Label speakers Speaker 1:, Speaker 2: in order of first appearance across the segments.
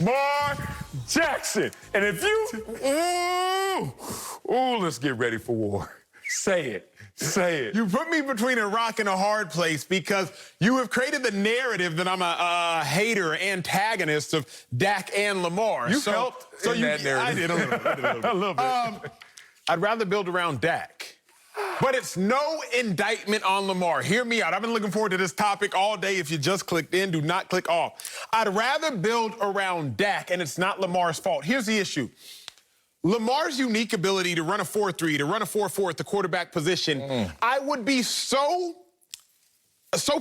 Speaker 1: Lamar Jackson. And if you, let's get ready for war. Say it. Say it.
Speaker 2: You put me between a rock and a hard place because you have created the narrative that I'm a hater, antagonist of Dak and Lamar.
Speaker 1: You helped in that narrative.
Speaker 2: I did a little bit.
Speaker 1: A little bit.
Speaker 2: I'd rather build around Dak. But it's no indictment on Lamar. Hear me out. I've been looking forward to this topic all day. If you just clicked in, do not click off. I'd rather build around Dak, and it's not Lamar's fault. Here's the issue. Lamar's unique ability to run a 4-3, to run a 4-4 at the quarterback position, I would be so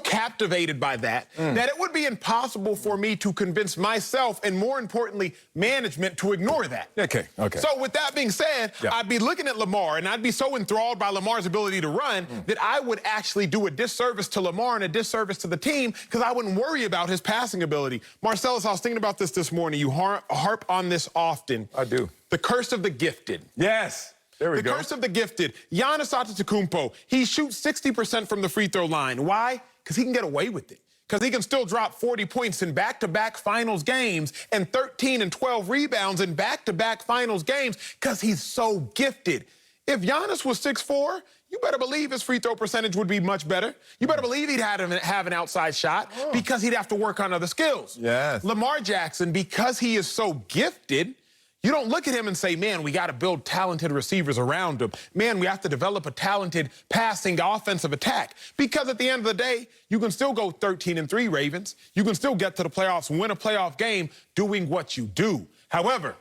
Speaker 2: captivated by that that it would be impossible for me to convince myself and, more importantly, management to ignore that.
Speaker 1: Okay.
Speaker 2: So with that being said, I'd be looking at Lamar, and I'd be so enthralled by Lamar's ability to run that I would actually do a disservice to Lamar and a disservice to the team because I wouldn't worry about his passing ability. Marcellus, I was thinking about this morning. You harp on this often.
Speaker 1: I do.
Speaker 2: The curse of the gifted.
Speaker 1: Yes. There we go.
Speaker 2: The curse of the gifted. Giannis Antetokounmpo, he shoots 60% from the free throw line. Why? Because he can get away with it. Because he can still drop 40 points in back-to-back finals games and 13 and 12 rebounds in back-to-back finals games because he's so gifted. If Giannis was 6'4", you better believe his free throw percentage would be much better. You better believe he'd have an outside shot because he'd have to work on other skills.
Speaker 1: Yes.
Speaker 2: Lamar Jackson, because he is so gifted, you don't look at him and say, man, we got to build talented receivers around him. Man, we have to develop a talented passing offensive attack. Because at the end of the day, you can still go 13-3, Ravens. You can still get to the playoffs, win a playoff game doing what you do. However,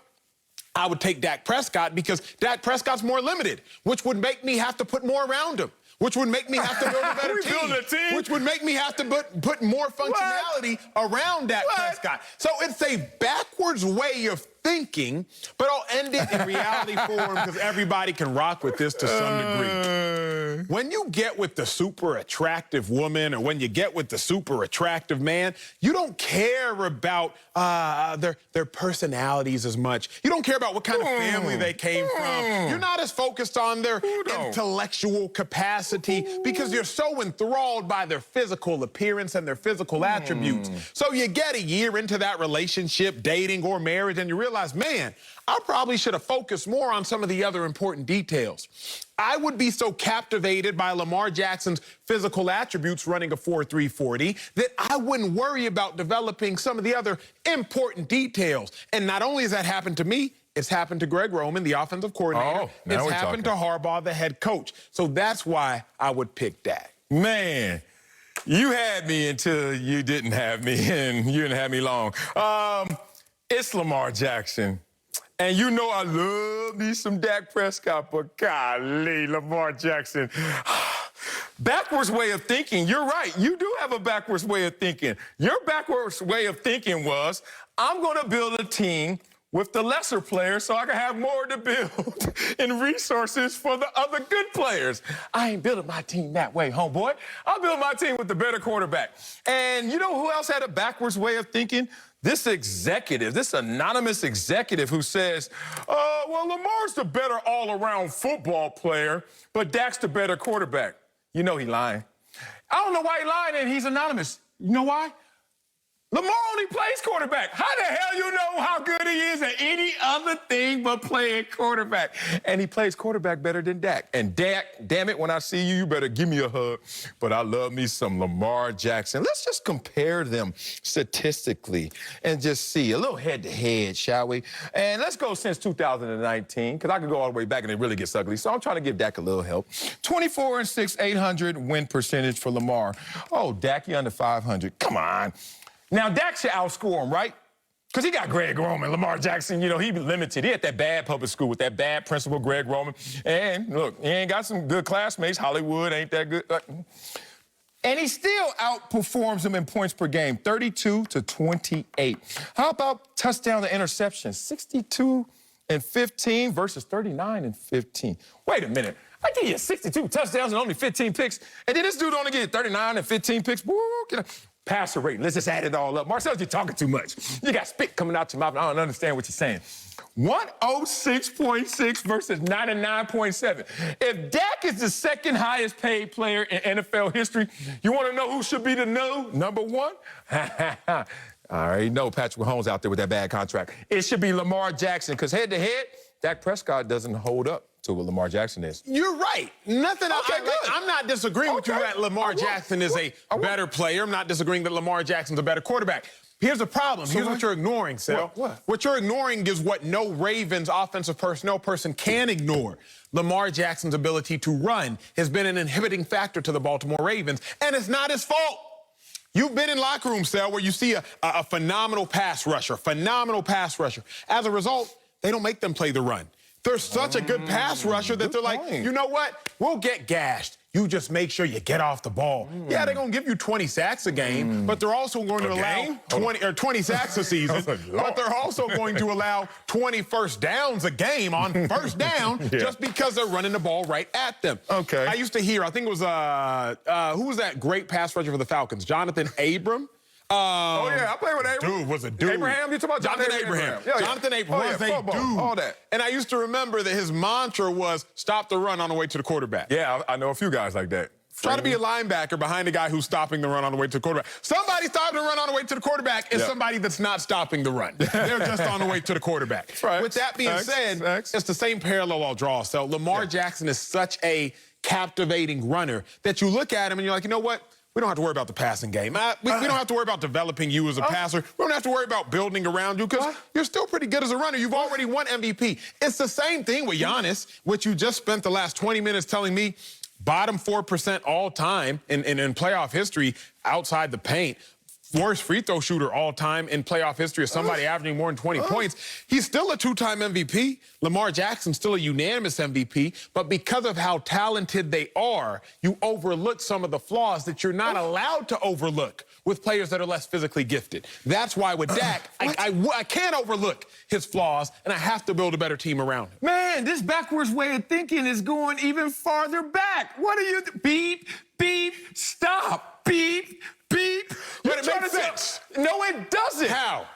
Speaker 2: I would take Dak Prescott because Dak Prescott's more limited, which would make me have to put more around him, which would make me have to build a better team, which would make me have to put more functionality around Dak Prescott. So it's a backwards way of thinking, but I'll end it in reality form because everybody can rock with this to some degree. When you get with the super attractive woman or when you get with the super attractive man, you don't care about their personalities as much. You don't care about what kind of family they came from. You're not as focused on their intellectual capacity because you're so enthralled by their physical appearance and their physical attributes. So you get a year into that relationship, dating or marriage, and you realize, man, I probably should have focused more on some of the other important details. I would be so captivated by Lamar Jackson's physical attributes running a 4.3 40 that I wouldn't worry about developing some of the other important details. And not only has that happened to me, it's happened to Greg Roman, the offensive coordinator. It's happened to Harbaugh, the head coach. So that's why I would pick Dak.
Speaker 1: Man, you had me until you didn't have me, and you didn't have me long. It's Lamar Jackson. And you know I love me some Dak Prescott, but golly, Lamar Jackson. Backwards way of thinking, you're right. You do have a backwards way of thinking. Your backwards way of thinking was, I'm going to build a team with the lesser players so I can have more to build and resources for the other good players. I ain't building my team that way, homeboy. I'll build my team with the better quarterback. And you know who else had a backwards way of thinking? This executive, this anonymous executive who says, well, Lamar's the better all-around football player, but Dak's the better quarterback. You know he's lying. I don't know why he's lying and he's anonymous. You know why? Lamar only plays quarterback. How the hell you know how good he is at any other thing but playing quarterback? And he plays quarterback better than Dak. And Dak, damn it, when I see you, you better give me a hug. But I love me some Lamar Jackson. Let's just compare them statistically and just see a little head-to-head, shall we? And let's go since 2019, because I could go all the way back and it really gets ugly. So I'm trying to give Dak a little help. 24-6, 800 win percentage for Lamar. Oh, Dak, you under 500. Come on. Now, Dak should outscore him, right? Because he got Greg Roman. Lamar Jackson, you know, he be limited. He had that bad public school with that bad principal, Greg Roman. And, look, he ain't got some good classmates. Hollywood ain't that good. And he still outperforms him in points per game, 32-28. How about touchdown to interception? 62-15 versus 39-15. Wait a minute. I give you 62 touchdowns and only 15 picks. And then this dude only get 39 and 15 picks. Passer rate. Let's just add it all up. Marcel, you're talking too much. You got spit coming out your mouth, and I don't understand what you're saying. 106.6 versus 99.7. If Dak is the second highest paid player in NFL history, you want to know who should be the number one? I already know Patrick Mahomes out there with that bad contract. It should be Lamar Jackson, because head-to-head, Dak Prescott doesn't hold up to what Lamar Jackson is.
Speaker 2: You're right. Nothing.
Speaker 1: Okay, good.
Speaker 2: I'm not disagreeing with you that Lamar Jackson is a better player. I'm not disagreeing that Lamar Jackson's a better quarterback. Here's the problem. Here's what you're ignoring, Sal. What you're ignoring is what no Ravens offensive personnel person can ignore. Lamar Jackson's ability to run has been an inhibiting factor to the Baltimore Ravens, and it's not his fault. You've been in locker rooms, Sal, where you see a phenomenal pass rusher. As a result, they don't make them play the run. They're such a good pass rusher that they're like, you know what? We'll get gashed. You just make sure you get off the ball. Yeah, they're going to give you 20 sacks a game, but they're also going to allow 20 sacks a season, but they're also going to allow 20 first downs a game on first down just because they're running the ball right at them.
Speaker 1: Okay.
Speaker 2: I used to hear, I think it was, who was that great pass rusher for the Falcons? Jonathan Abram?
Speaker 1: Oh, yeah, I played with Abraham.
Speaker 2: Dude was a dude.
Speaker 1: Abraham, you talking about
Speaker 2: Jonathan Abraham.
Speaker 1: Yeah,
Speaker 2: Jonathan Abraham was a dude.
Speaker 1: All that.
Speaker 2: And I used to remember that his mantra was, stop the run on the way to the quarterback.
Speaker 1: Yeah, I know a few guys like that.
Speaker 2: Try to be a linebacker behind a guy who's stopping the run on the way to the quarterback. Somebody stopping the run on the way to the quarterback is somebody that's not stopping the run. They're just on the way to the quarterback.
Speaker 1: Right.
Speaker 2: With that being said, it's the same parallel I'll draw. So Lamar Jackson is such a captivating runner that you look at him and you're like, you know what? We don't have to worry about the passing game. We don't have to worry about developing you as a passer. We don't have to worry about building around you because you're still pretty good as a runner. You've already won MVP. It's the same thing with Giannis, which you just spent the last 20 minutes telling me bottom 4% all time in playoff history outside the paint. Worst free throw shooter all time in playoff history of somebody averaging more than 20 points. He's still a two-time MVP. Lamar Jackson's still a unanimous MVP. But because of how talented they are, you overlook some of the flaws that you're not allowed to overlook with players that are less physically gifted. That's why with Dak, I can't overlook his flaws, and I have to build a better team around him.
Speaker 1: Man, this backwards way of thinking is going even farther back. What are you... Beep, beep, stop, beep, beep.
Speaker 2: But it makes sense.
Speaker 1: No, it doesn't.
Speaker 2: How?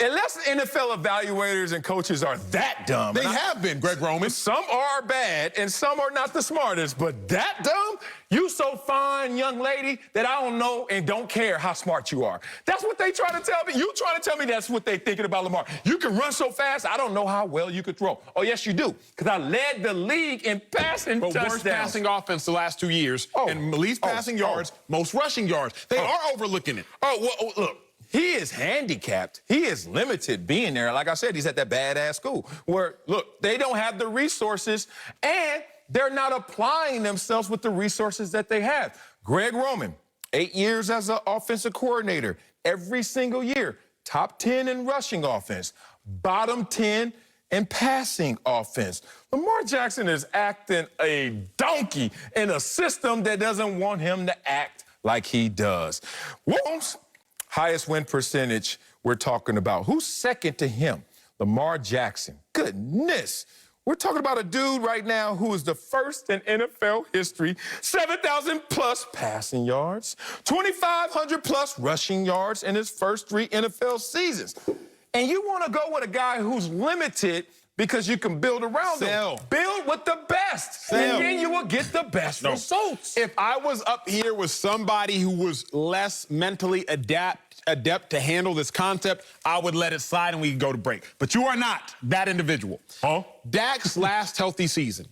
Speaker 1: Unless NFL evaluators and coaches are that dumb.
Speaker 2: They have been, Greg Roman.
Speaker 1: Some are bad, and some are not the smartest, but that dumb? You so fine, young lady, that I don't know and don't care how smart you are. That's what they try to tell me. You trying to tell me that's what they thinking about Lamar. You can run so fast, I don't know how well you could throw. Oh, yes, you do, because I led the league in passing touchdowns.
Speaker 2: Worst passing offense the last 2 years, and least passing yards, most rushing yards. They are overlooking it.
Speaker 1: Well, look. He is handicapped. He is limited being there. Like I said, he's at that badass school where, look, they don't have the resources and they're not applying themselves with the resources that they have. Greg Roman, 8 years as an offensive coordinator, every single year, top 10 in rushing offense, bottom 10 in passing offense. Lamar Jackson is acting a donkey in a system that doesn't want him to act like he does. Wolves, highest win percentage we're talking about. Who's second to him? Lamar Jackson. Goodness. We're talking about a dude right now who is the first in NFL history, 7,000-plus passing yards, 2,500-plus rushing yards in his first 3 NFL seasons. And you want to go with a guy who's limited because you can build around him. Build with the best, and then you will get the best results.
Speaker 2: If I was up here with somebody who was less mentally adept to handle this concept, I would let it slide and we could go to break. But you are not that individual. Dak's last healthy season,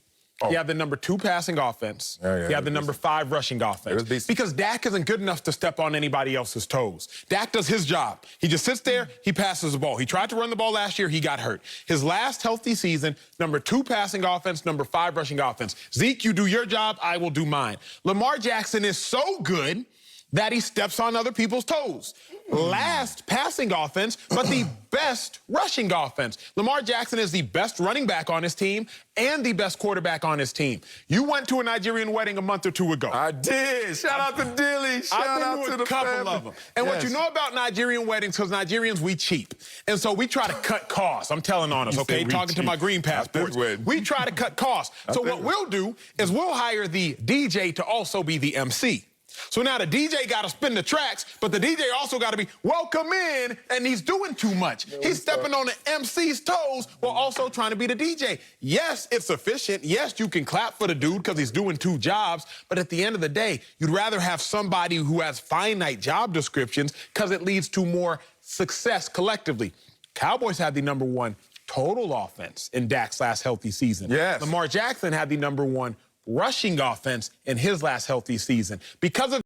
Speaker 2: he had the number 2 passing offense. He had the number 5 rushing offense. Because Dak isn't good enough to step on anybody else's toes. Dak does his job. He just sits there, he passes the ball. He tried to run the ball last year, he got hurt. His last healthy season, number 2 passing offense, number 5 rushing offense. Zeke, you do your job, I will do mine. Lamar Jackson is so good that he steps on other people's toes. Last passing offense, but the best rushing offense. Lamar Jackson is the best running back on his team and the best quarterback on his team. You went to a Nigerian wedding a month or 2 ago.
Speaker 1: I did. Shout out to Dilly. Shout out to the
Speaker 2: couple of them. And what you know about Nigerian weddings, because Nigerians, we cheap. And so we try to cut costs. I'm telling on us, okay? Talking to my green passports. We try to cut costs. So what we'll do is we'll hire the DJ to also be the MC. So now the DJ got to spin the tracks, but the DJ also got to be welcome in, and he's doing too much. He's stepping on the MC's toes while also trying to be the DJ. Yes, it's efficient. Yes, you can clap for the dude because he's doing 2 jobs, but at the end of the day, you'd rather have somebody who has finite job descriptions because it leads to more success collectively. Cowboys had the #1 total offense in Dak's last healthy season.
Speaker 1: Yes.
Speaker 2: Lamar Jackson had the #1 rushing offense in his last healthy season. Because of